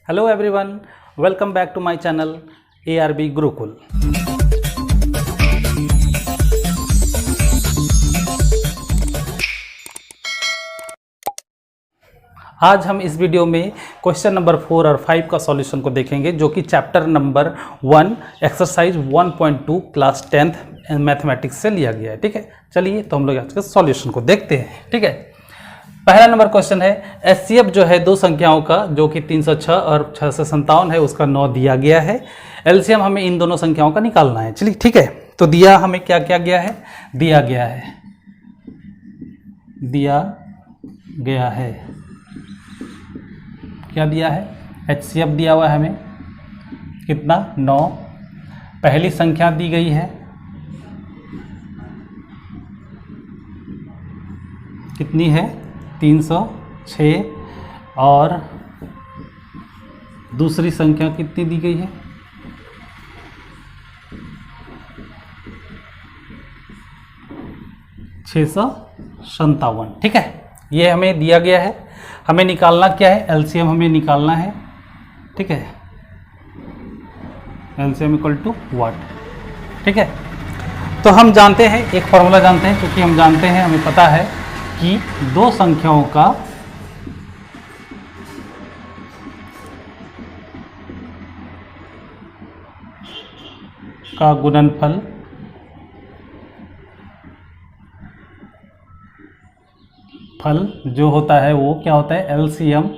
Hello everyone, welcome back to my channel ARB Gurukul. आज हम इस वीडियो में क्वेश्चन नंबर 4 और 5 का सॉल्यूशन को देखेंगे, जो कि chapter number 1 exercise 1.2 class 10th mathematics से लिया गया है। ठीक है, चलिए तो हम लोग आज के सॉल्यूशन को देखते हैं। ठीक है, पहला नंबर क्वेश्चन है HCF जो है दो संख्याओं का, जो कि 306 और 657 है, उसका 9 दिया गया है। LCM हमें इन दोनों संख्याओं का निकालना है। चलिए ठीक है, तो दिया हमें क्या क्या गया है, दिया गया है क्या दिया है, HCF दिया हुआ है हमें कितना, 9। पहली संख्या दी गई है कितनी है, 306, और दूसरी संख्या कितनी दी गई है, 657। ठीक है, ये हमें दिया गया है। हमें निकालना क्या है, LCM हमें निकालना है। ठीक है, LCM इक्वल टू व्हाट। ठीक है, तो हम जानते हैं, एक फॉर्मूला जानते हैं, क्योंकि हम जानते हैं, हमें पता है कि दो संख्याओं का गुणनफल जो होता है वो क्या होता है, LCM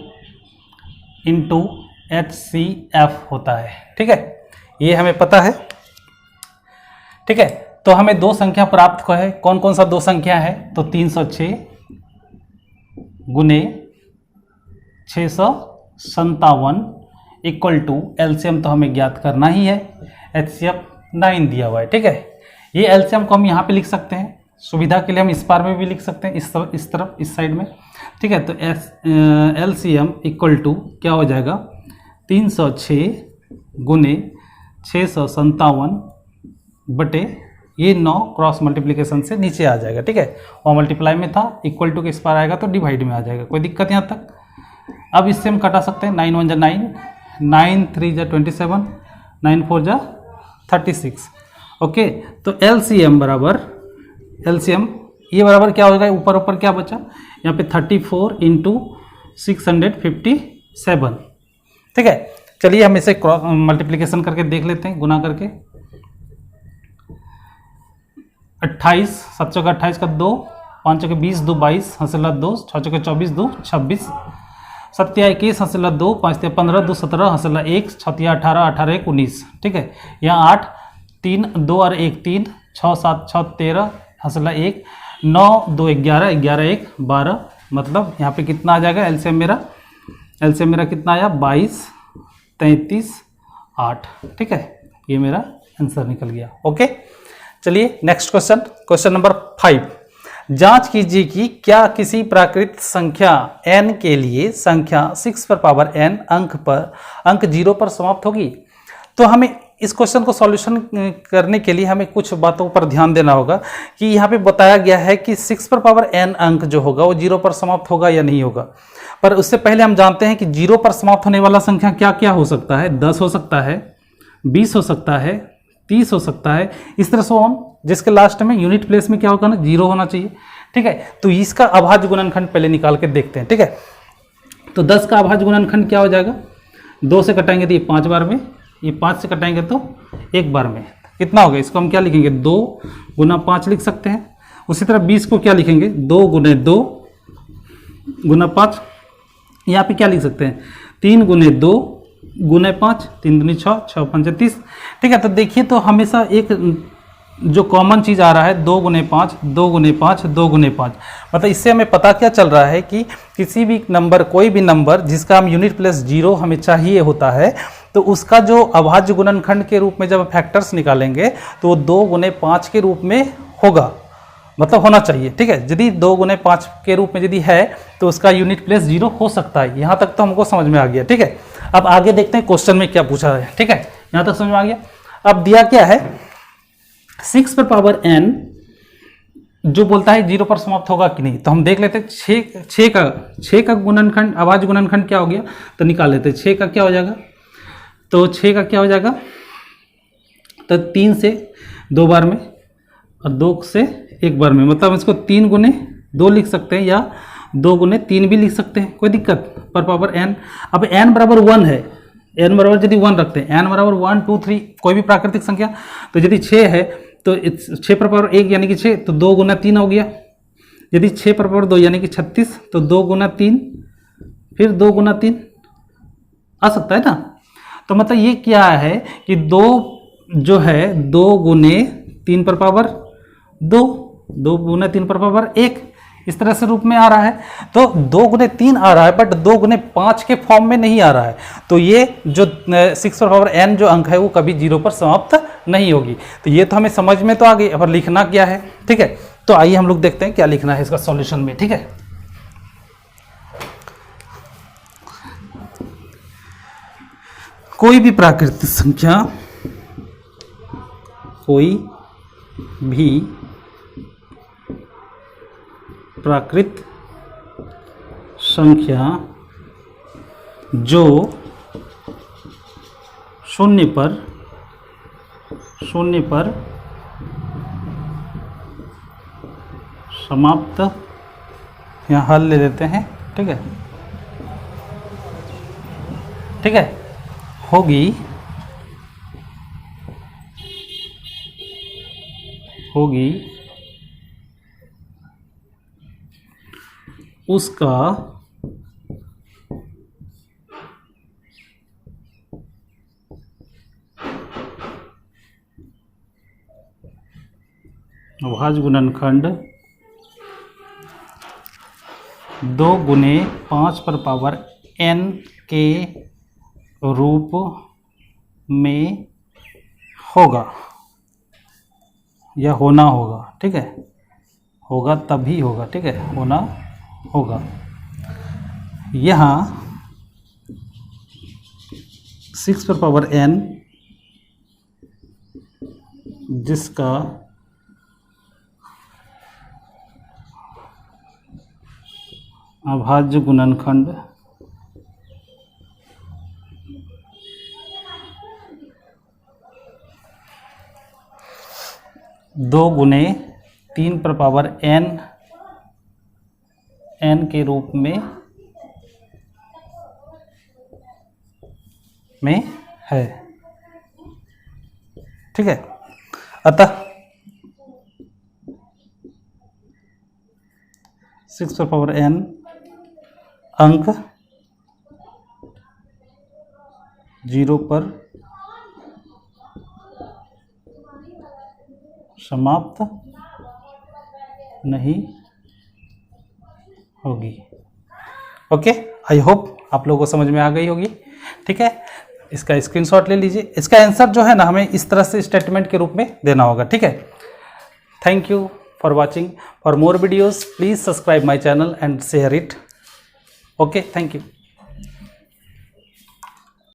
इंटू HCF होता है। ठीक है, ये हमें पता है। ठीक है, तो हमें दो संख्या प्राप्त को है, कौन कौन सा दो संख्या है, तो 306 गुने 657 इक्वल टू LCM तो हमें ज्ञात करना ही है, HCF 9 दिया हुआ है। ठीक है, ये LCM को हम यहाँ पे लिख सकते हैं, सुविधा के लिए हम इस पार में भी लिख सकते हैं, इस तरफ इस साइड में। ठीक है, तो LCM इक्वल टू क्या हो जाएगा, 306 गुने 657 बटे ये 9 क्रॉस मल्टीप्लिकेशन से नीचे आ जाएगा। ठीक है, और मल्टीप्लाई में था, इक्वल टू के इस पार आएगा तो डिवाइड में आ जाएगा, कोई दिक्कत यहाँ तक। अब इससे हम कटा सकते हैं, 9 1 जा 9, 9 3 जा 27, 9 4 जा 36। ओके, तो LCM ये बराबर क्या होगा, ऊपर ऊपर क्या बचा यहाँ पे 34 इंटू 657। ठीक है, चलिए हम इसे मल्टीप्लिकेशन करके देख लेते हैं, गुना करके। 28 7 चौका 28 का 2, 5 चौके 20, 2 22, हंसला 2, 6 चौके 24, 2 26, 7 21, हंसला 2, 5 15, 2 17, हंसला 1, 6 18, 18 1 19। ठीक है, यहाँ 8 3 2 और 1 3, 6 7 6 13, हंसला 1, 9 2 11, 11 1 12, मतलब यहाँ पे कितना आ जाएगा, LCM मेरा कितना आया, 22 33 8। ठीक है, ये मेरा आंसर निकल गया। ओके, चलिए नेक्स्ट क्वेश्चन नंबर 5। जांच कीजिए कि क्या किसी प्राकृत संख्या n के लिए संख्या 6 पर पावर n अंक 0 पर समाप्त होगी। तो हमें इस क्वेश्चन को सॉल्यूशन करने के लिए हमें कुछ बातों पर ध्यान देना होगा कि यहाँ पे बताया गया है कि 6 पर पावर n अंक जो होगा वो 0 पर समाप्त होगा या नहीं होगा। पर उससे पहले हम जानते हैं कि 0 पर समाप्त होने वाला संख्या क्या क्या हो सकता है, 10 हो सकता है, 20 हो सकता है, 30 हो सकता है, इस तरह से ऑन, जिसके लास्ट में यूनिट प्लेस में क्या होगा ना, 0 होना चाहिए। ठीक है, तो इसका अभाज्य गुणनखंड पहले निकाल के देखते हैं। ठीक है, तो 10 का अभाज्य गुणनखंड क्या हो जाएगा, 2 से कटाएंगे तो ये 5 बार में, ये 5 से कटाएंगे तो 1 बार में, कितना होगा, इसको हम क्या लिखेंगे, 2 गुना 5 लिख सकते हैं। उसी तरह 20 को क्या लिखेंगे, 2 गुने 2 गुना 5, यहाँ पे क्या लिख सकते हैं, 3 गुने 2 गुने 5, 3 दूनी 6, 6 5 30। ठीक है, तो देखिए, तो हमेशा एक जो कॉमन चीज़ आ रहा है, 2 गुने 5 2 गुने 5 2 गुने 5, मतलब इससे हमें पता क्या चल रहा है कि किसी भी नंबर, कोई भी नंबर जिसका हम यूनिट प्लस 0 हमें चाहिए होता है, तो उसका जो अभाज्य गुणनखंड के रूप में जब फैक्टर्स निकालेंगे तो वो 2 गुने 5 के रूप में होगा, मतलब होना चाहिए। ठीक है, यदि 2 गुने 5 के रूप में यदि है तो उसका यूनिट प्लेस 0 हो सकता है। यहाँ तक तो हमको समझ में आ गया। ठीक है, अब आगे देखते हैं क्वेश्चन में क्या पूछा है। ठीक है, यहाँ तक समझ में आ गया। अब दिया क्या है, 6 पर पावर n जो बोलता है 0 पर समाप्त होगा कि नहीं, तो हम देख लेते हैं 6 का गुणनखंड, अभाज्य गुणनखंड क्या हो गया, तो निकाल लेते हैं 6 का क्या हो जाएगा, तो 6 का क्या हो जाएगा, तो 3 से 2 बार में और 2 से 1 बार में, मतलब इसको 3 गुने 2 लिख सकते हैं या 2 गुने 3 भी लिख सकते हैं, कोई दिक्कत, पर पावर n। अब n बराबर 1 है, n बराबर यदि 1 रखते हैं, n बराबर 1 2 3 कोई भी प्राकृतिक संख्या, तो यदि 6 है तो 6 पर पावर 1 यानी कि 6, तो 2 गुना 3 हो गया। यदि 6 पर पावर 2 यानी कि 36, तो 2 गुना 3 फिर 2 गुना 3 आ सकता है ना। तो मतलब ये क्या है कि 2 जो है 2 गुने 3 पर पावर 2, 2 गुना 3 पर पावर 1, इस तरह से रूप में आ रहा है। तो 2 गुने 3 आ रहा है, बट 2 गुने 5 के फॉर्म में नहीं आ रहा है। तो ये जो 6 पर पावर n जो अंक है वो कभी 0 पर समाप्त नहीं होगी। तो ये तो हमें समझ में तो आ गई, अब लिखना क्या है, ठीक है। तो आइए हम लोग देखते हैं क्या लिखना है इसका सॉल्यूशन में, ठीक है। कोई भी प्राकृतिक संख्या, कोई भी प्राकृत संख्या जो शून्य पर समाप्त, यहाँ हल ले लेते हैं, ठीक है, ठीक है, होगी उसका अभाज्य गुणनखंड 2 गुने 5 पर पावर n के रूप में होगा या होना होगा, ठीक है, होगा तभी होगा, ठीक है, होना होगा। यहाँ 6 पर पावर n जिसका अभाज्य गुणनखंड 2 गुने 3 पर पावर n के रूप में है, ठीक है। अतः 6 पर पावर n अंक 0 पर समाप्त नहीं होगी। ओके, आई होप आप लोगों को समझ में आ गई होगी, ठीक है। इसका स्क्रीनशॉट ले लीजिए। इसका आंसर जो है ना हमें इस तरह से स्टेटमेंट के रूप में देना होगा, ठीक है। Thank you for watching. For more videos please subscribe my channel and share it. Okay, thank you.